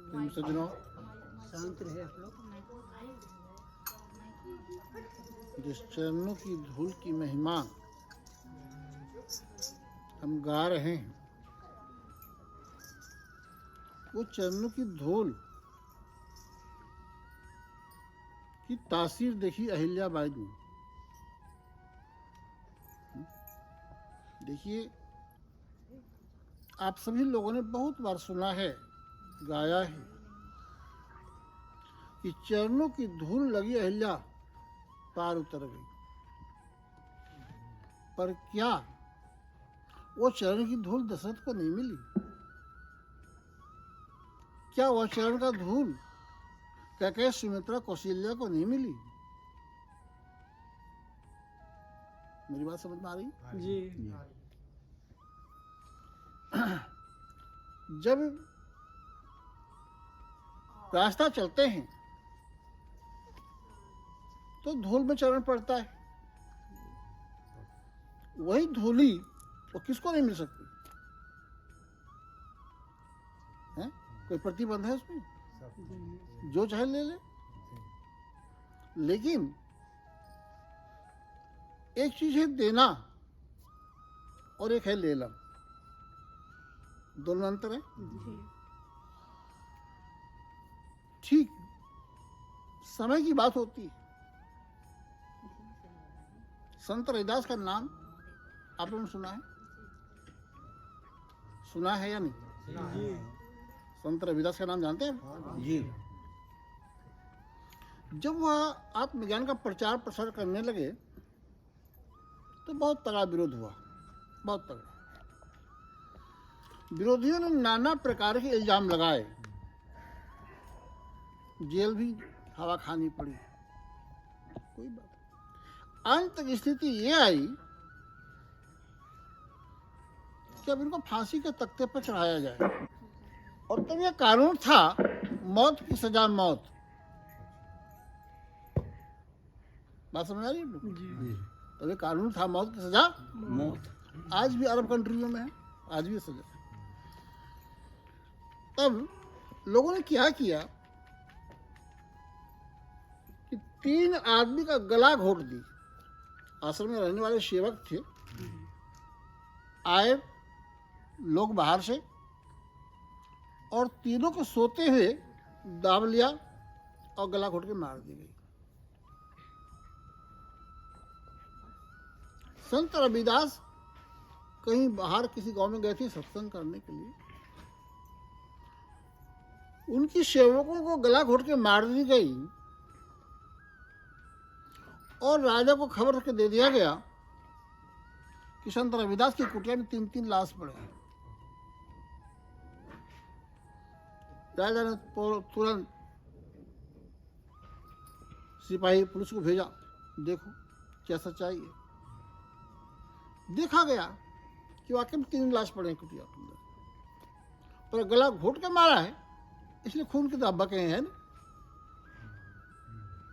सज्जनों, शांत रहे आप लोग। जिस चरणों की धूल की महिमा हम गा रहे हैं, वो चरणों की धूल की तासीर देखी अहिल्याबाई ने। देखिए, आप सभी लोगों ने बहुत बार सुना है, गाया है कि चरणों की धूल लगी अहिल्या पार उतर गई। पर क्या वो चरण की धूल दशरथ को नहीं मिली? क्या वह चरण का धूल कैकेयी, सुमित्रा, कौशल्या को नहीं मिली? मेरी बात समझ में आ रही? जी। जब रास्ता चलते हैं तो धूल में चरण पड़ता है। वही धूली वो किसको नहीं मिल सकती है? कोई प्रतिबंध है उसमें? जो चाहे ले ले। लेकिन एक चीज है देना और एक है लेना, दोनों अंतर है। ठीक समय की बात होती है। संत रविदास का नाम आप लोगों ने सुना है? सुना है या नहीं? संत रविदास का नाम जानते हैं जी? जब वह आत्मज्ञान का प्रचार प्रसार करने लगे तो बहुत तगड़ा विरोध हुआ, बहुत तगड़ा। विरोधियों ने नाना प्रकार के इल्जाम लगाए, जेल भी हवा खानी पड़ी, कोई बात। अंत की स्थिति ये आई कि अब इनको फांसी के तख्ते पर चढ़ाया जाए। और तब यह कानून था, मौत की सजा मौत। बात समझ आ रही है? तब यह कानून था, मौत की सजा मौत। आज भी अरब कंट्रियों में है, आज भी सजा। तब लोगों ने क्या किया कि 3 आदमी का गला घोट दी। आश्रम में रहने वाले सेवक थे, आए लोग बाहर से और तीनों को सोते हुए दाब लिया और गला घोट के मार दी गई। संत रविदास कहीं बाहर किसी गांव में गए थे सत्संग करने के लिए। उनकी सेवकों को गला घोट के मार दी गई और राजा को खबर करके दे दिया गया कि संत रविदास की कुटिया में 3-3 लाश पड़े हैं। राजा ने तुरंत सिपाही पुलिस को भेजा, देखो क्या सच्चाई है। देखा गया कि वाकई में 3 लाश पड़े हैं कुटिया के अंदर, पर गला घोट के मारा है, इसलिए खून की धब्बा कहे हैं ना।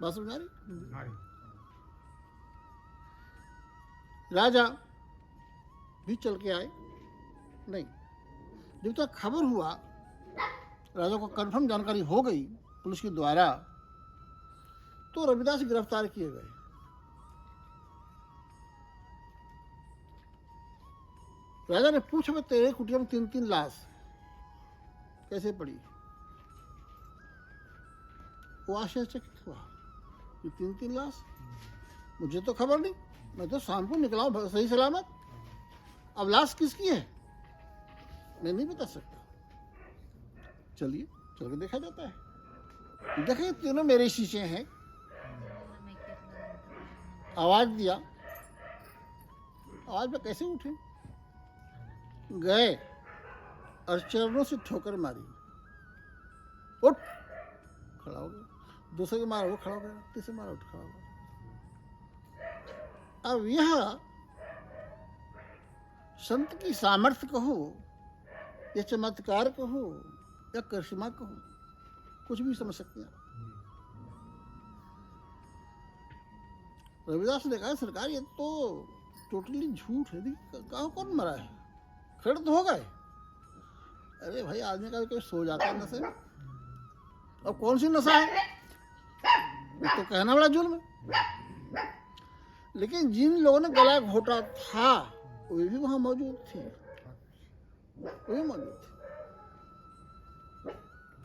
बात समझ आ रही? राजा भी चल के आए नहीं। जब तक खबर हुआ, राजा को कंफर्म जानकारी हो गई पुलिस के द्वारा, तो रविदास गिरफ्तार किए गए। राजा ने पूछा, तेरे कुटिया में 3-3 लाश कैसे पड़ी? वो आश्चर्यचकित हुआ कि 3-3 लाश, मुझे तो खबर नहीं, मैं तो शाम को निकला हूं सही सलामत। अब लाश किसकी है मैं नहीं बता सकता। चलिए चल के देखा जाता है। देखें, तीनों मेरे शीशे हैं। आवाज दिया, आवाज में कैसे उठे? गए और चरणों से ठोकर मारी, उठ, खड़ा हो गया। दूसरे के मारा वो खड़ा हो गया, तीसरे मारा उठ खड़ा हो गया। अब यह संत की सामर्थ्य कहो या चमत्कार कहो या करिश्मा कहो, कुछ भी समझ सकते हैं। रविदास ने कहा, सरकार ये तो टोटली झूठ है। कहाँ कौन मरा है? खड़े तो हो गए। अरे भाई, आदमी का कोई सो जाता है नशे में, अब कौन सी नशा है, तो कहना बड़ा जुल्म है। लेकिन जिन लोगों ने गला घोटा था वे भी वहां मौजूद थे, वे मौजूद थे।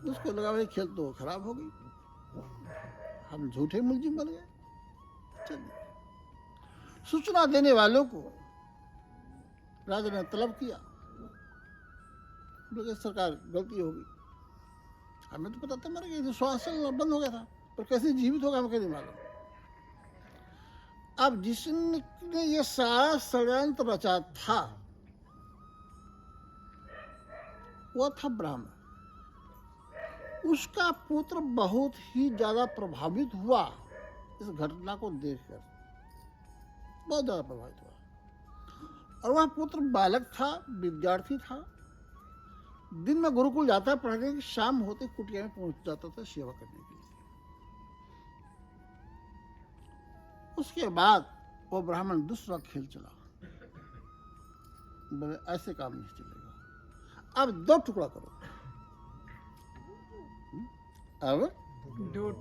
उसको लगा भाई खेल तो खराब हो गई, हम झूठे मुलजिम बन गए। चलिए, सूचना देने वालों को राजा ने तलब किया, बोले सरकार गलती होगी, हमें तो पता था मर गए, श्वास चलना बंद हो गया था, पर कैसे जीवित होगा हमें नहीं मालूम। अब जिसने ये सारा षड्यंत्र रचा था वो था ब्राह्मण। उसका पुत्र बहुत ही ज्यादा प्रभावित हुआ इस घटना को देखकर, बहुत ज्यादा प्रभावित हुआ। और वह पुत्र बालक था, विद्यार्थी था, दिन में गुरुकुल जाता पढ़ने की, शाम होते कुटिया में पहुंच जाता था सेवा करने के लिए। उसके बाद वो ब्राह्मण दूसरा खेल चला, बोले ऐसे काम नहीं चलेगा, अब दो टुकड़ा करो। अब दो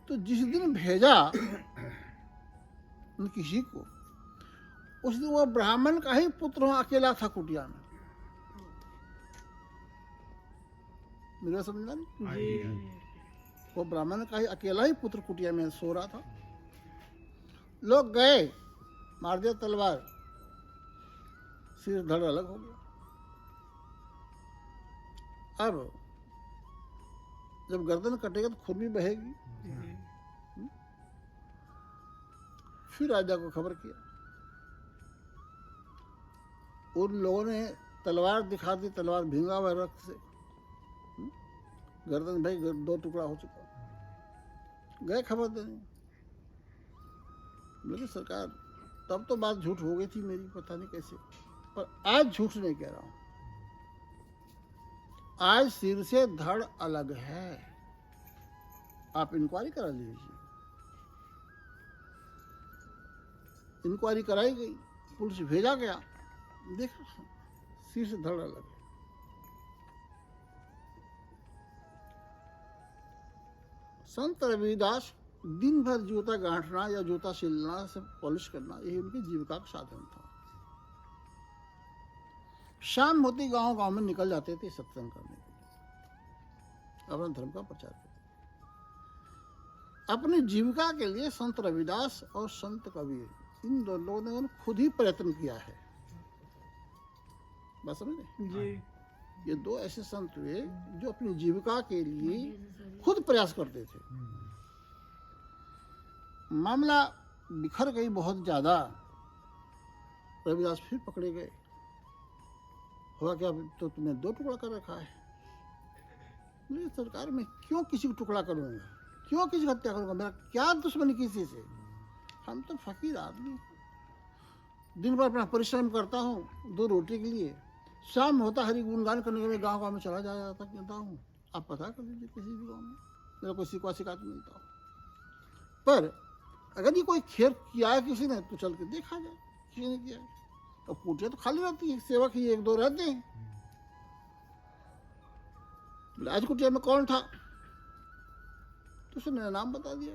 तो जिस दिन भेजा किसी को, उस दिन वो ब्राह्मण का ही पुत्र अकेला था कुटिया में। मेरा समझना नहीं, वो ब्राह्मण का ही अकेला ही पुत्र कुटिया में सो रहा था। लोग गए, मार दिया तलवार, सिर धड़ अलग हो गया। अब जब गर्दन कटेगा तो खून भी बहेगी। फिर राजा को खबर किया, उन लोगों ने तलवार दिखा दी, तलवार भींगा हुआ रक्त से, गर्दन भाई दो टुकड़ा हो चुका। गए खबर देने, बोले सरकार तब तो बात झूठ हो गई थी मेरी, पता नहीं कैसे, पर आज झूठ नहीं कह रहा हूं, आज सिर से धड़ अलग है, आप इंक्वायरी करा लीजिए। इंक्वायरी कराई गई, पुलिस भेजा गया, देखा सिर से धड़ अलग है। संत रविदास दिन भर जूता गांठना या जूता सिलना से पॉलिश करना, यही उनकी जीविका का साधन था। शाम होती गांव गांव में निकल जाते थे सत्संग करने के लिए, अपने धर्म का प्रचार करते। अपनी जीविका के लिए संत रविदास और संत कबीर, इन दोनों ने खुद ही प्रयत्न किया है। बात समझे जी। ये दो ऐसे संत हुए जो अपनी जीविका के लिए खुद प्रयास करते थे। मामला बिखर गई बहुत ज्यादा, रविदास फिर पकड़े गए। हुआ क्या, तो तुमने दो टुकड़ा कर रखा है। मेरी सरकार में क्यों किसी को टुकड़ा करूंगा, क्यों किसी की हत्या करूंगा, मेरा क्या दुश्मनी किसी से, हम तो फकीर आदमी, दिन भर अपना परिश्रम करता हूँ दो रोटी के लिए, शाम होता हरि गुणगान करने के लिए गांव गांव में चला जाता हूँ। आप पता कर लीजिए किसी भी गांव में मेरा कोई शिकवा शिकायत मिलता हो। पर अगर ये कोई खेर किया है किसी ने तो चल के देखा जाए, किसी ने किया है। और कुटिया तो खाली रहती है, सेवक ही एक दो रहते हैं। आज कुटिया में कौन था तो उसने नाम बता दिया,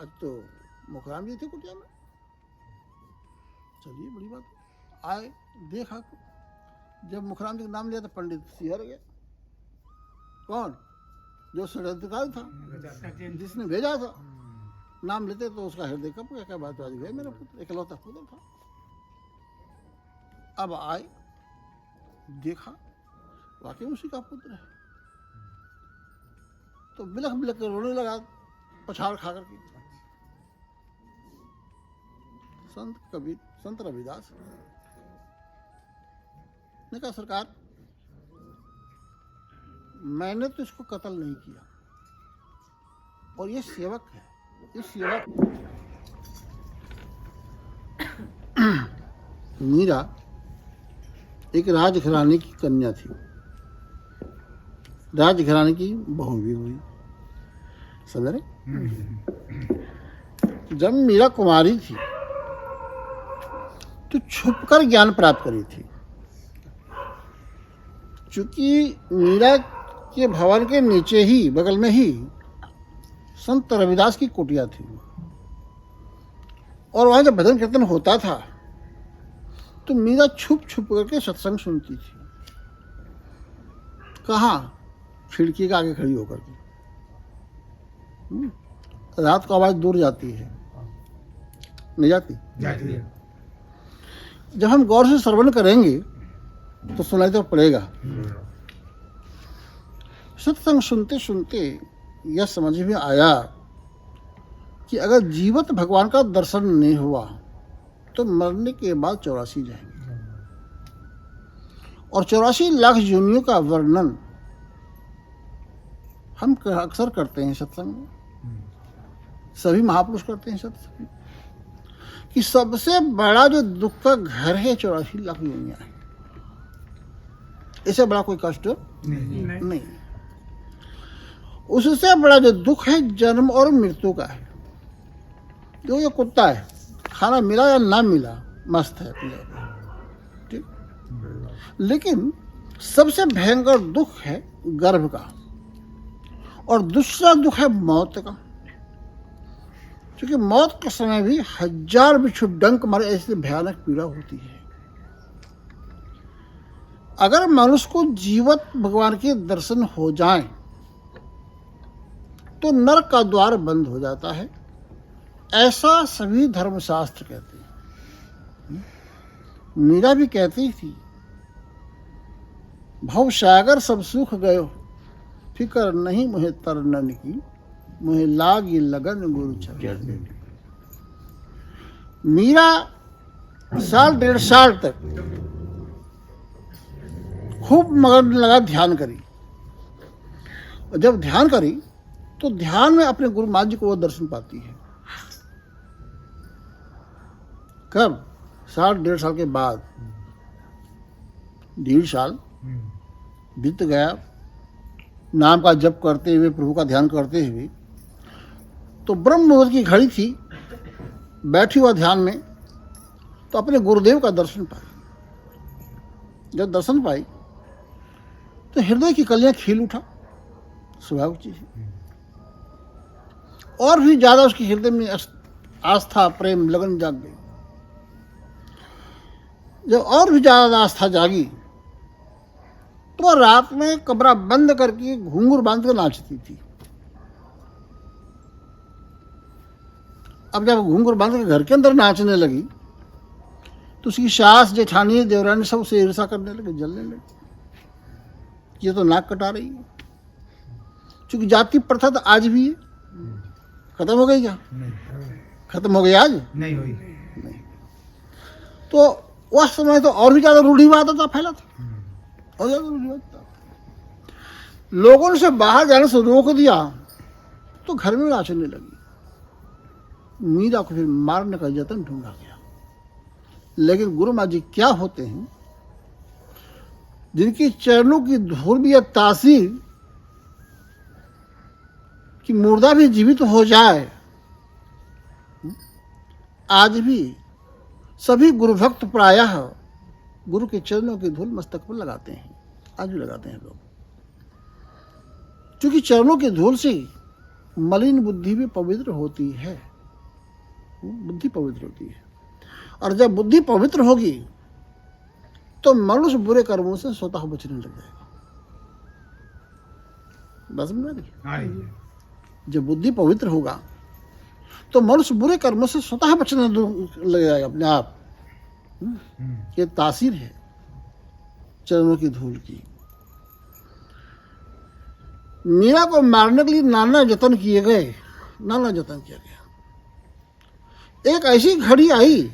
आज तो मुखराम जी थे कुटिया में। चलिए बड़ी बात, आए देखा, जब मुखराम जी का नाम लिया तो पंडित सिहर गया। कौन, जो षड्यंत्रकारी था, जिसने भेजा था, नाम लेते तो उसका हृदय कब गया, क्या बात, आज गए मेरा पुत्र, इकलौता पुत्र था। अब आए देखा वाकई उसी का पुत्र है, तो बिलख बिलख कर रोने लगा, पछाड़ खा करके। संत कबीर, संत रविदास ने कहा सरकार मैंने तो इसको कत्ल नहीं किया, और ये सेवक है, ये सेवक मीरा एक राजघराने की कन्या थी, राजघराने की बहू भी हुई, समझ रहे। जब मीरा कुमारी थी तो छुपकर ज्ञान प्राप्त करी थी। चूंकि मीरा कि भवन के नीचे ही बगल में ही संत रविदास की कुटिया थी, और वहां जब भजन कीर्तन होता था तो मीरा छुप छुप करके सत्संग सुनती थी। कहाँ? खिड़की के आगे खड़ी होकर के। रात को आवाज दूर जाती है, नहीं जाती? जाती है। जब हम गौर से श्रवण करेंगे तो सुनाई तो पड़ेगा। सत्संग सुनते सुनते यह समझ में आया कि अगर जीवित भगवान का दर्शन नहीं हुआ तो मरने के बाद 84 जाएंगे, और 84 लाख योनियों का वर्णन हम अक्सर करते हैं सत्संग में, सभी महापुरुष करते हैं सत्संग में, कि सबसे बड़ा जो दुख का घर है 84 लाख योनियां है। इससे बड़ा कोई कष्ट नहीं। उससे बड़ा जो दुख है जन्म और मृत्यु का है। जो ये कुत्ता है, खाना मिला या ना मिला मस्त है अपने आप, ठीक। लेकिन सबसे भयंकर दुख है गर्भ का, और दूसरा दुख है मौत का। क्योंकि मौत के समय भी 1000 बिच्छू डंक मारे ऐसी भयानक पीड़ा होती है। अगर मनुष्य को जीवित भगवान के दर्शन हो जाए तो नरक का द्वार बंद हो जाता है, ऐसा सभी धर्मशास्त्र कहते हैं। मीरा भी कहती थी, भव सागर सब सुख गयो, फिकर नहीं मुझे तरनन की, मुझे लागी लगन गुरु चरण। मीरा 1.5 साल तक खूब मगन लगा ध्यान करी, और जब ध्यान करी तो ध्यान में अपने गुरु महाराज जी को वो दर्शन पाती है। कब? 1.5 साल के बाद। 1.5 साल बीत गया नाम का जप करते हुए, प्रभु का ध्यान करते हुए। तो ब्रह्म मुहूर्त की घड़ी थी, बैठी हुआ ध्यान में, तो अपने गुरुदेव का दर्शन पाई। जब दर्शन पाई तो हृदय की कलियां खिल उठा, स्वाभाविक चीज है। और भी ज्यादा उसके हृदय में आस्था, प्रेम, लगन जाग गई। जब और भी ज्यादा आस्था जागी तो रात में कमरा बंद करके घूंघट बांध कर नाचती थी। अब जब घूंघट बांध के घर के अंदर नाचने लगी तो उसकी सास, जेठानी, देवरानी सब उसे ईर्षा करने लगे, जलने लगे। ये तो नाक कटा रही है। क्योंकि जाति प्रथा तो आज भी है, खत्म हो गई क्या? खत्म हो गई आज? नहीं हुई। नहीं। तो उस समय तो और भी ज्यादा रूढ़िवाद था, फैला था, और ज्यादा रूढ़िवाद था। लोगों ने उसे बाहर जाने से रोक दिया तो घर में नाचने लगी। मीरा को फिर मारने का यत्न ढूंढा गया। लेकिन गुरु महाराज जी क्या होते हैं, जिनकी चरणों की धूल भी या तासीर कि मुर्दा भी जीवित हो जाए। आज भी सभी गुरु भक्त प्रायः गुरु के चरणों की धूल मस्तक पर लगाते हैं, आज भी लगाते हैं लोग। क्योंकि चरणों की धूल से मलिन बुद्धि भी पवित्र होती है, बुद्धि पवित्र होती है। और जब बुद्धि पवित्र होगी तो मनुष्य बुरे कर्मों से स्वतः बचने लग जाएगा। बस में जब बुद्धि पवित्र होगा तो मनुष्य बुरे कर्मों से स्वतः बचने लग जाएगा अपने आप। ये तासीर है चरणों की धूल की। मीरा को मारने के लिए नाना जतन किए गए, नाना जतन किया गया। एक ऐसी घड़ी आई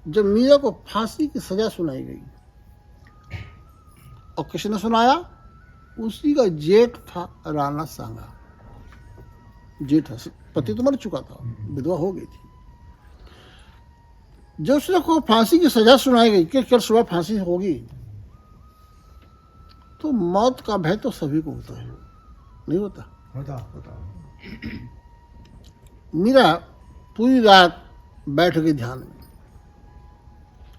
जब मीरा को फांसी की सजा सुनाई गई। और किसने सुनाया? उसी का जेठ था राणा सांगा। जेठ पति तो मर चुका था, विधवा हो गई थी। जब उसने को फांसी की सजा सुनाई गई कि कल सुबह फांसी होगी, तो मौत का भय तो सभी को होता है, नहीं होता? होता। मीरा पूरी रात बैठ गई ध्यान में,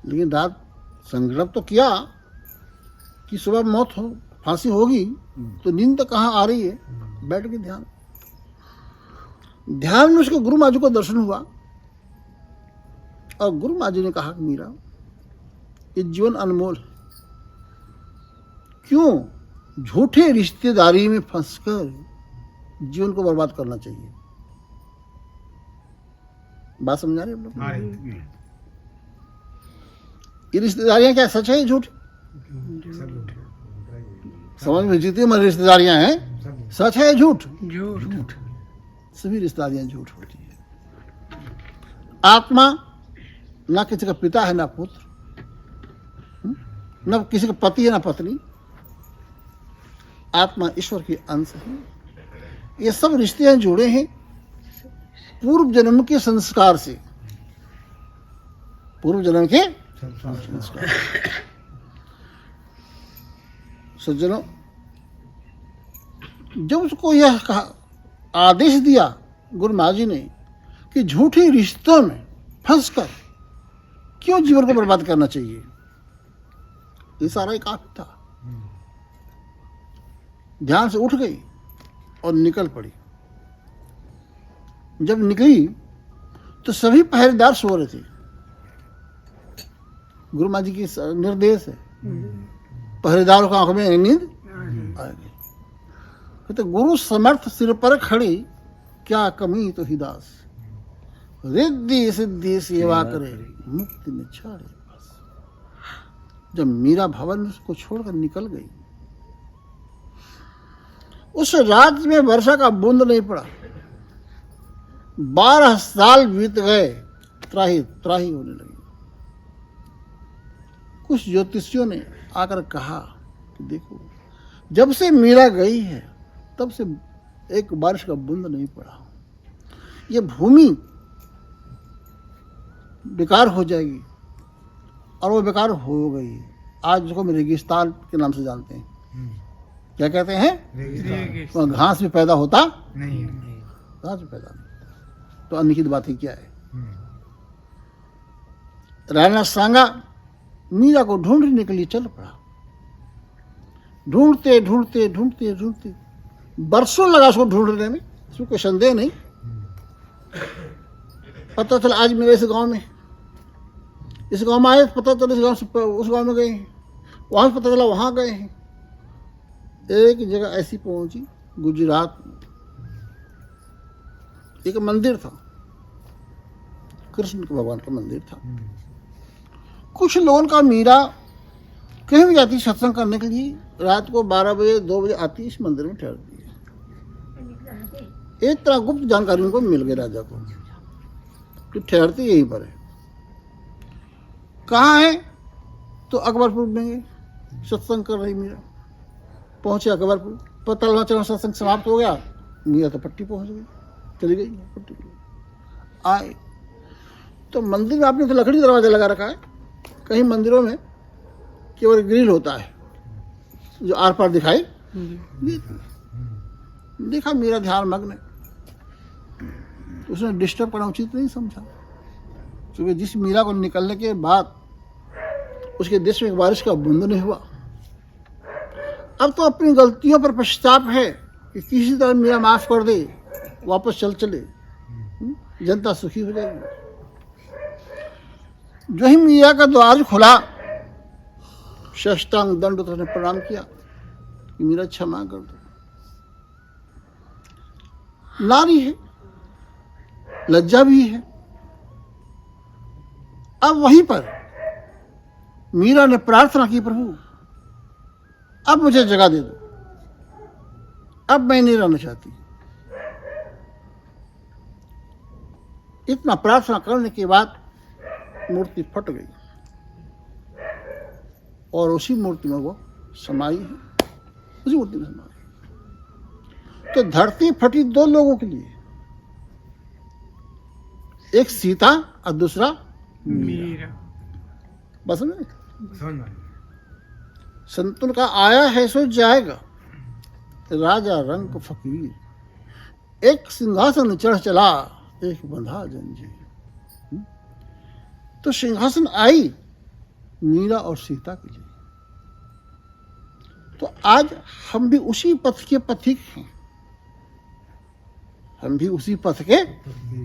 लेकिन रात संकल्प तो किया कि सुबह मौत फांसी होगी तो नींद तो कहाँ आ रही है, बैठ के ध्यान ध्यान में उसको गुरु माँ जी को दर्शन हुआ और गुरु माँ जी ने कहा मीरा ये जीवन अनमोल है, क्यों झूठे रिश्तेदारी में फंसकर जीवन को बर्बाद करना चाहिए। बात समझा रहे हैं लोग? ये रिश्तेदारियां क्या सच है झूठ? समझ में जितनी हमारी रिश्तेदारियां हैं सच है झूठ? झूठ। सभी रिश्तेदारियां झूठ होती है। आत्मा ना किसी का पिता है ना पुत्र, न किसी का पति है ना पत्नी, आत्मा ईश्वर की अंश है। ये सब रिश्ते जुड़े हैं पूर्व जन्म के संस्कार से, पूर्व जन्म के संस्कार। सज्जनों, जब उसको यह कहा आदेश दिया गुरु माँ जी ने कि झूठे रिश्तों में फंसकर क्यों जीवन को बर्बाद करना चाहिए, ये सारा ही काफी था। ध्यान से उठ गई और निकल पड़ी। जब निकली तो सभी पहरेदार सो रहे थे। गुरु माँ जी की निर्देश है, पहरेदारों की आंखों में नींद आ गई। तो गुरु समर्थ सिर पर खड़ी, क्या कमी तो हिदास, रिद्धि सिद्धि सेवा करे, मुक्ति में छाड़े बस। जब मीरा भवन को छोड़कर निकल गई, उस राज्य में वर्षा का बूंद नहीं पड़ा। 12 साल बीत गए, त्राही त्राही होने लगी। कुछ ज्योतिषियों ने आकर कहा कि देखो, जब से मीरा गई है तब से एक बारिश का बूंद नहीं पड़ा। ये भूमि बेकार हो जाएगी, और वो बेकार हो गई। आज जिसको हम रेगिस्तान के नाम से जानते हैं, क्या कहते हैं? तो घास भी पैदा होता नहीं, घास भी पैदा नहीं होता। तो अनिश्चित बात ही क्या है। राणा सांगा मीरा को ढूंढने के लिए चल पड़ा। ढूंढते ढूंढते ढूंढते ढूंढते बरसों लगा उसको ढूंढने में, इसमें कोई संदेह नहीं। पता चला आज मेरे इस गांव में आए, पता चला इस गांव से उस गांव में गए हैं, वहां से पता चला वहां गए हैं। एक जगह ऐसी पहुंची गुजरात में, एक मंदिर था, कृष्ण के भगवान का मंदिर था। कुछ लोगों का मीरा कहीं भी जाती सत्संग करने के लिए, रात को 12 बजे 2 बजे आती, इस मंदिर में ठहरती है। एक तरह गुप्त जानकारी उनको मिल गई राजा को कि ठहरती यहीं पर है। कहाँ है? तो अकबरपुर में गए, सत्संग कर रही मीरा। पहुंचे अकबरपुर, पता चला सत्संग समाप्त हो गया, मीरा तो पट्टी पहुंच गई, चली गई पट्टी। आए तो मंदिर में आपने तो लकड़ी दरवाजा लगा रखा है, कहीं मंदिरों में केवल ग्रिल होता है जो आर पार दिखाई। देखा मेरा ध्यान मग्न है, उसने डिस्टर्ब करना उचित नहीं समझा, क्योंकि जिस मीरा को निकलने के बाद उसके देश में बारिश का बूंद नहीं हुआ। अब तो अपनी गलतियों पर पश्चाताप है कि किसी तरह मीरा माफ कर दे, वापस चले, जनता सुखी हो जाएगी। जो ही मीरा का द्वार खुला, साष्टांग दंड उसने प्रणाम किया कि मीरा क्षमा कर दो। नारी है, लज्जा भी है। अब वहीं पर मीरा ने प्रार्थना की, प्रभु अब मुझे जगह दे दो, अब मैं नहीं रहना चाहती। इतना प्रार्थना करने के बाद मूर्ति फट गई और उसी मूर्ति में वो समाई है, उसी मूर्ति में समाई। तो धरती फटी 2 लोगों के लिए, एक सीता और दूसरा मीरा। बस में संतुल का आया है सो जाएगा, राजा रंग फकीर, एक सिंहासन चढ़ चला, एक बंधा जंजीर। तो सिंहासन आई मीरा और सीता के लिए, तो आज हम भी उसी पथ के पथिक हैं, हम भी उसी पथ के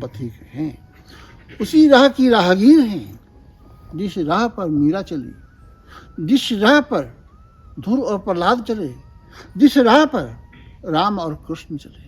पथिक हैं, उसी राह की राहगीर हैं, जिस राह पर मीरा चली, जिस राह पर ध्रुव और प्रहलाद चले, जिस राह पर राम और कृष्ण चले।